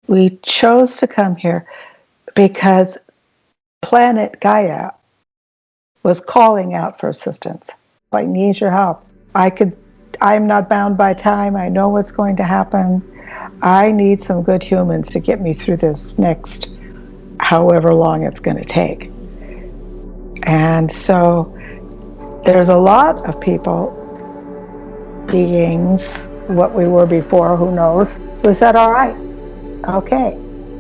We chose to come here because planet Gaia was calling out for assistance. I need your help. I'm not bound by time. I know what's going to happen. I need some good humans to get me through this next however long it's going to take. And so there's a lot of people, beings, what we were before, who knows, who said, all right, okay,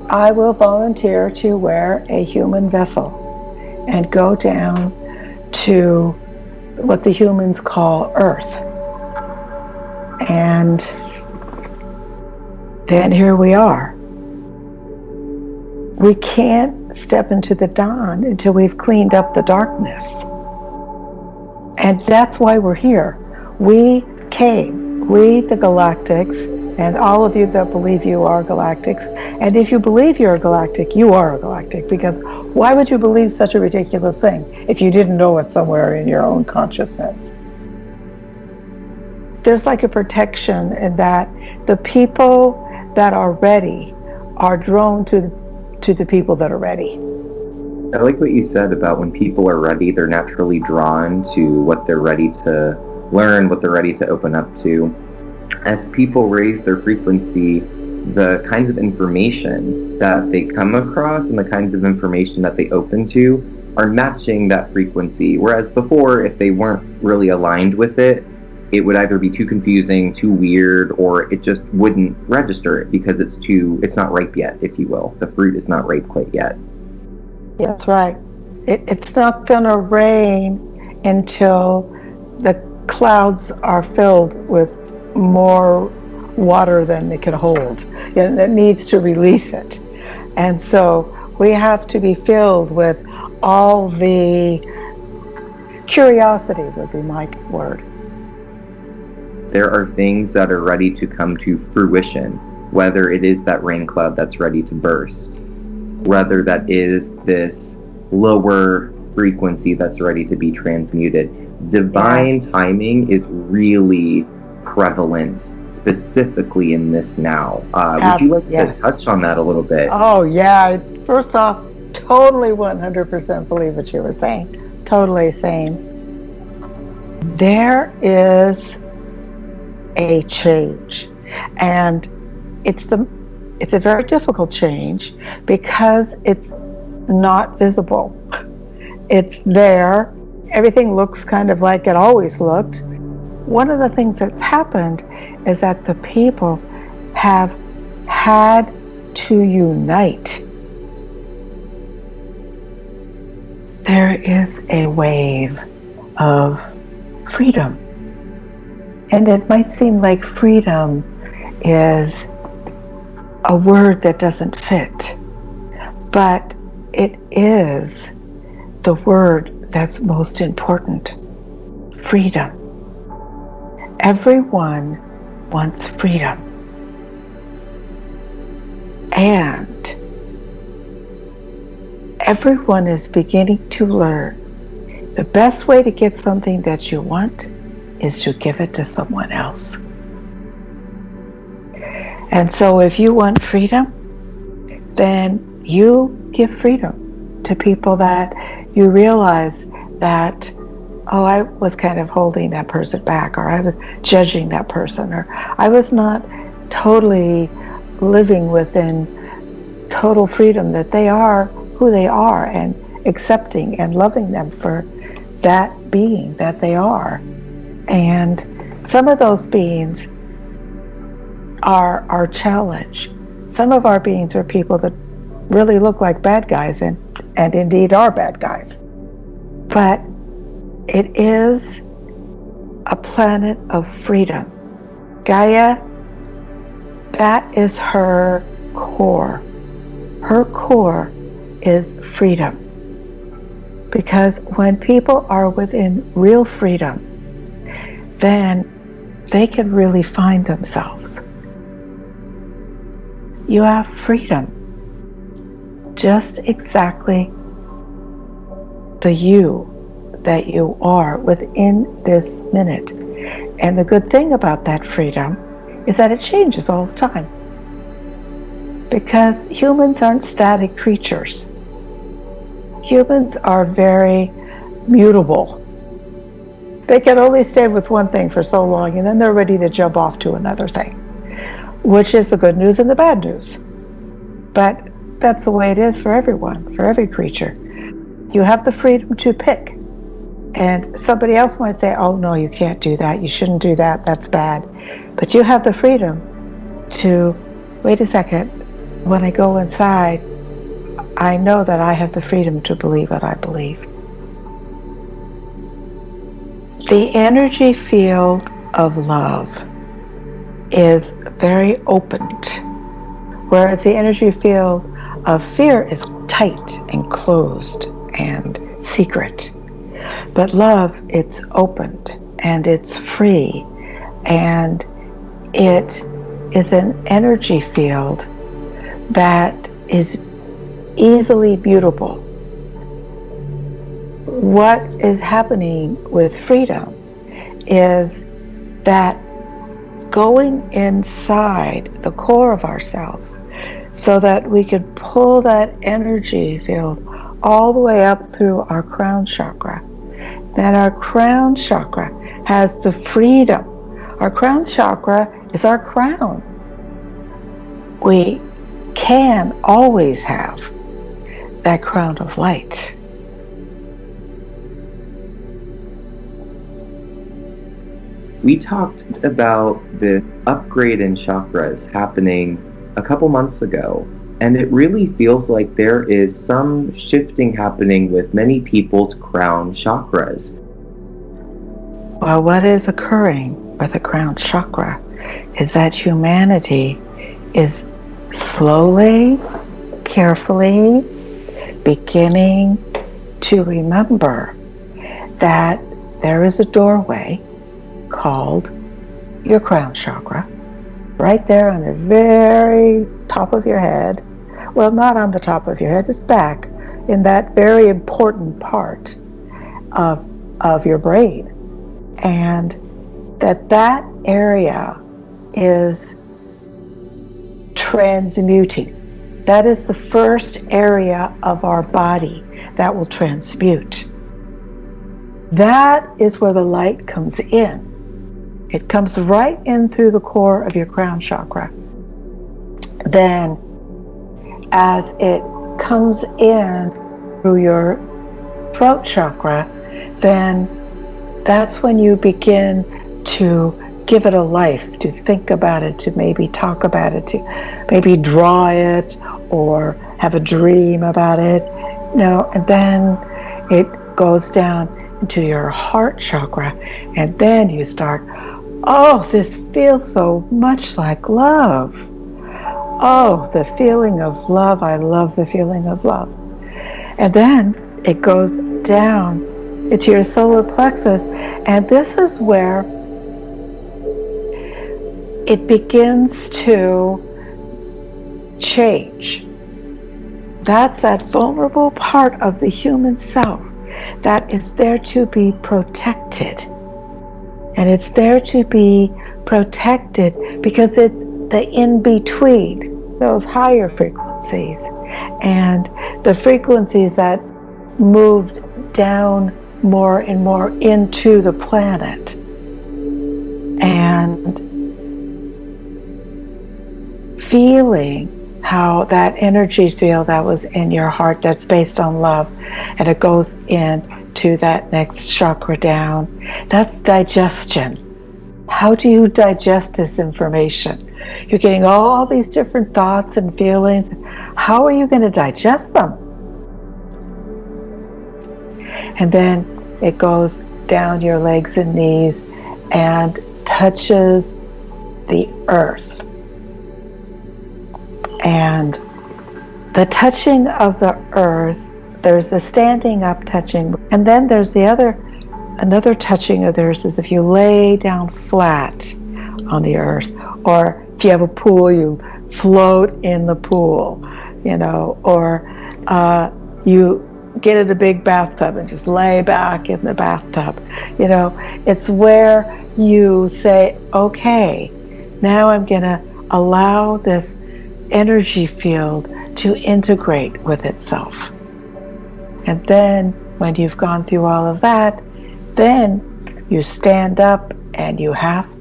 I will volunteer to wear a human vessel and go down to what the humans call Earth. And then here we are. We can't step into the dawn until we've cleaned up the darkness. And that's why we're here. We came, we the Galactics, and all of you that believe you are Galactics. And if you believe you're a Galactic, you are a Galactic, because why would you believe such a ridiculous thing if you didn't know it somewhere in your own consciousness? There's like a protection in that the people that are ready are drawn to the people that are ready. I like what you said about when people are ready, they're naturally drawn to what they're ready to learn, what they're ready to open up to. As people raise their frequency, the kinds of information that they come across and the kinds of information that they open to are matching that frequency. Whereas before, if they weren't really aligned with it, it would either be too confusing, too weird, or it just wouldn't register it because it's not ripe yet, if you will. The fruit is not ripe quite yet. That's right. It's not going to rain until the clouds are filled with more water than it can hold. And it needs to release it. And so we have to be filled with all the curiosity, would be my word. There are things that are ready to come to fruition, whether it is that rain cloud that's ready to burst, whether that is this lower frequency that's ready to be transmuted. Divine timing is really prevalent, specifically in this now. Would you like to touch on that a little bit? Oh, yeah. First off, totally 100% believe what you were saying. Totally same. There is a change, and it's a very difficult change because it's not visible. It's there. Everything looks kind of like it always looked. One of the things that's happened is that the people have had to unite. There is a wave of freedom. And it might seem like freedom is a word that doesn't fit, but it is the word that's most important. Freedom. Everyone wants freedom. And everyone is beginning to learn the best way to get something that you want is to give it to someone else. And so if you want freedom, then you give freedom to people that you realize that, oh, I was kind of holding that person back, or I was judging that person, or I was not totally living within total freedom, that they are who they are and accepting and loving them for that being that they are. And some of those beings are our challenge. Some of our beings are people that really look like bad guys and indeed are bad guys. But it is a planet of freedom. Gaia, that is her core. Her core is freedom. Because when people are within real freedom, then they can really find themselves. You have freedom. Just exactly the you that you are within this minute. And the good thing about that freedom is that it changes all the time. because humans aren't static creatures. Humans are very mutable. They can only stay with one thing for so long, and then they're ready to jump off to another thing, which is the good news and the bad news. But that's the way it is for everyone, for every creature. You have the freedom to pick. And somebody else might say, oh no, you can't do that, you shouldn't do that, that's bad. But you have the freedom to, wait a second, when I go inside, I know that I have the freedom to believe what I believe. The energy field of love is very opened, whereas the energy field of fear is tight and closed and secret. But love, it's opened and it's free, and it is an energy field that is easily mutable. What is happening with freedom is that going inside the core of ourselves so that we could pull that energy field all the way up through our crown chakra. That our crown chakra has the freedom. Our crown chakra is our crown. We can always have that crown of light. We talked about the upgrade in chakras happening a couple months ago, and it really feels like there is some shifting happening with many people's crown chakras. Well, what is occurring with the crown chakra is that humanity is slowly, carefully beginning to remember that there is a doorway called your crown chakra, right there on the very top of your head. Well, not on the top of your head, it's back in that very important part of your brain. And that area is transmuting. That is the first area of our body that will transmute. That is where the light comes in. It comes right in through the core of your crown chakra. Then, as it comes in through your throat chakra, then that's when you begin to give it a life, to think about it, to maybe talk about it, to maybe draw it or have a dream about it. And then it goes down into your heart chakra, and then you start, oh, this feels so much like love. Oh, the feeling of love. I love the feeling of love. And then it goes down into your solar plexus, and this is where it begins to change. That's that vulnerable part of the human self that is there to be protected. And it's there to be protected because it's the in-between, those higher frequencies, and the frequencies that moved down more and more into the planet. And feeling how that energy field that was in your heart that's based on love, and it goes into that next chakra down, that's digestion. How do you digest this information? You're getting all these different thoughts and feelings. How are you going to digest them? And then it goes down your legs and knees and touches the earth. And the touching of the earth, there's the standing up touching, and then there's another touching of theirs is if you lay down flat on the earth, or if you have a pool, you float in the pool, or you get in a big bathtub and just lay back in the bathtub. It's where you say, okay, now I'm going to allow this energy field to integrate with itself. And then when you've gone through all of that, then you stand up and you have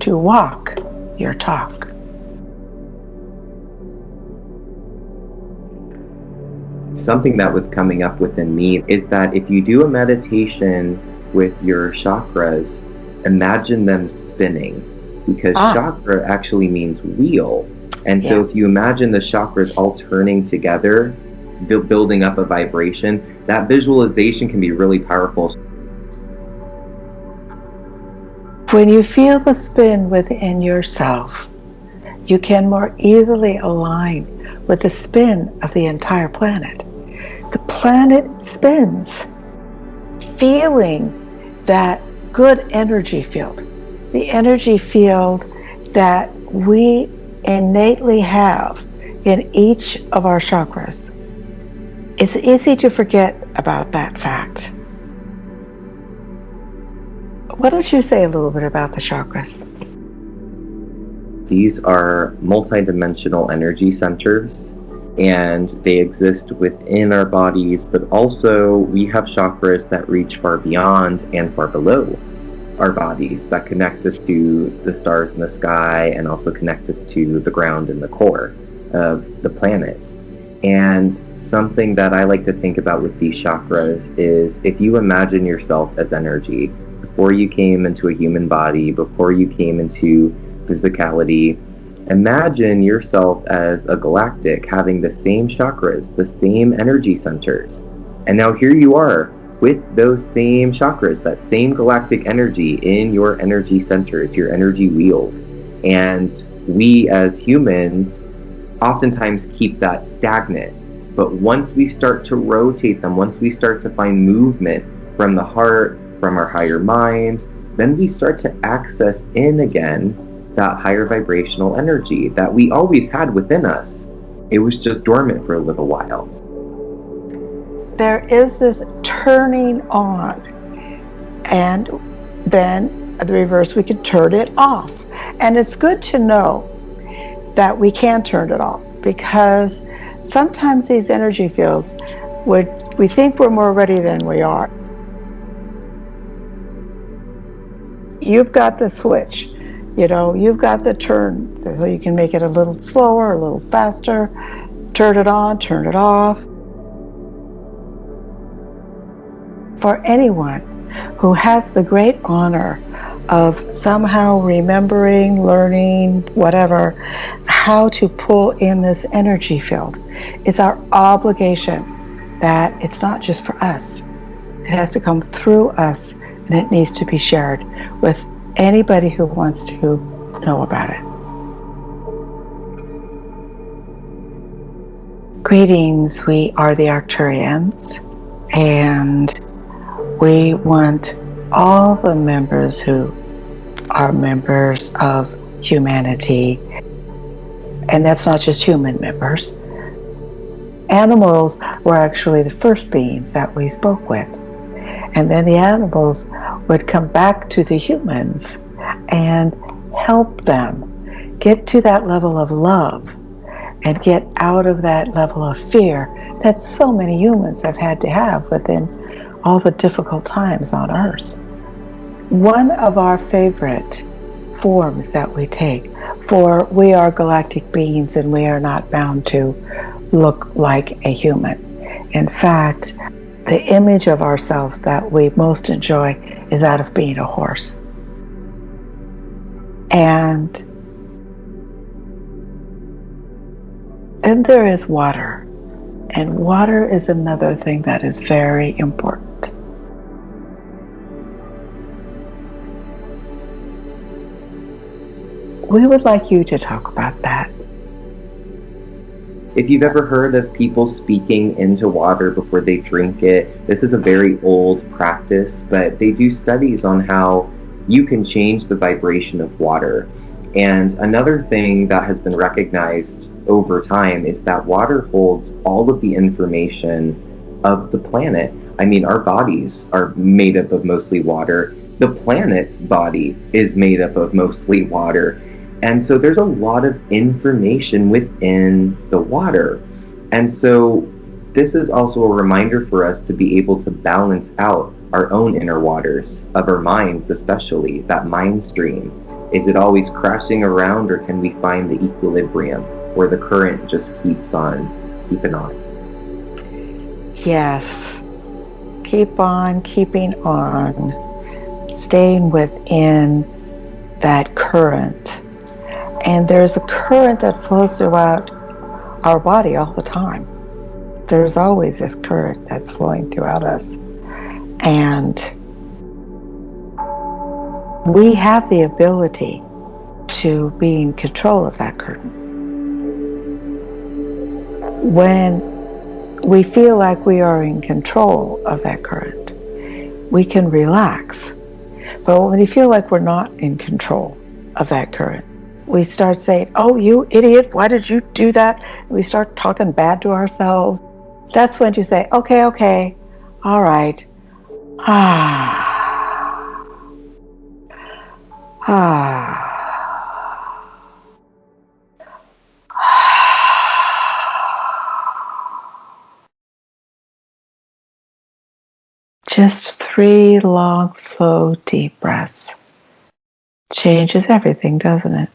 to walk your talk. Something that was coming up within me is that if you do a meditation with your chakras, imagine them spinning, because chakra actually means wheel. And so if you imagine the chakras all turning together, building up a vibration, that visualization can be really powerful. When you feel the spin within yourself, you can more easily align with the spin of the entire planet. The planet spins, feeling that good energy field, the energy field that we innately have in each of our chakras. It's easy to forget about that fact. Why don't you say a little bit about the chakras? These are multidimensional energy centers, and they exist within our bodies, but also we have chakras that reach far beyond and far below our bodies, that connect us to the stars in the sky and also connect us to the ground and the core of the planet. And something that I like to think about with these chakras is, if you imagine yourself as energy, before you came into a human body, before you came into physicality, imagine yourself as a galactic having the same chakras, the same energy centers. And now here you are with those same chakras, that same galactic energy in your energy centers, your energy wheels. And we as humans oftentimes keep that stagnant. But once we start to rotate them, once we start to find movement from the heart, from our higher mind, then we start to access in again that higher vibrational energy that we always had within us. It was just dormant for a little while. There is this turning on, and then the reverse, we can turn it off. And it's good to know that we can turn it off, because sometimes these energy fields, we think we're more ready than we are. You've got the switch, you've got the turn, so you can make it a little slower, a little faster, turn it on, turn it off. For anyone who has the great honor of somehow remembering, learning, whatever, how to pull in this energy field, it's our obligation that it's not just for us. It has to come through us, and it needs to be shared with anybody who wants to know about it. Greetings, we are the Arcturians, and we want all the members who are members of humanity, and that's not just human members. Animals were actually the first beings that we spoke with. And then the animals would come back to the humans and help them get to that level of love and get out of that level of fear that so many humans have had to have within all the difficult times on Earth. One of our favorite forms that we take, for we are galactic beings and we are not bound to look like a human. In fact, the image of ourselves that we most enjoy is that of being a horse. And then there is water. And water is another thing that is very important. We would like you to talk about that. If you've ever heard of people speaking into water before they drink it, this is a very old practice, but they do studies on how you can change the vibration of water. And another thing that has been recognized over time is that water holds all of the information of the planet. I mean, our bodies are made up of mostly water. The planet's body is made up of mostly water. And so there's a lot of information within the water. And so this is also a reminder for us to be able to balance out our own inner waters, of our minds especially, that mind stream. Is it always crashing around, or can we find the equilibrium where the current just keeps on keeping on? Yes. Keep on keeping on. Staying within that current. And there's a current that flows throughout our body all the time. There's always this current that's flowing throughout us. And we have the ability to be in control of that current. When we feel like we are in control of that current, we can relax. But when we feel like we're not in control of that current, we start saying, "Oh, you idiot, why did you do that?" And we start talking bad to ourselves. That's when you say, okay, all right. Just 3 long, slow, deep breaths. Changes everything, doesn't it?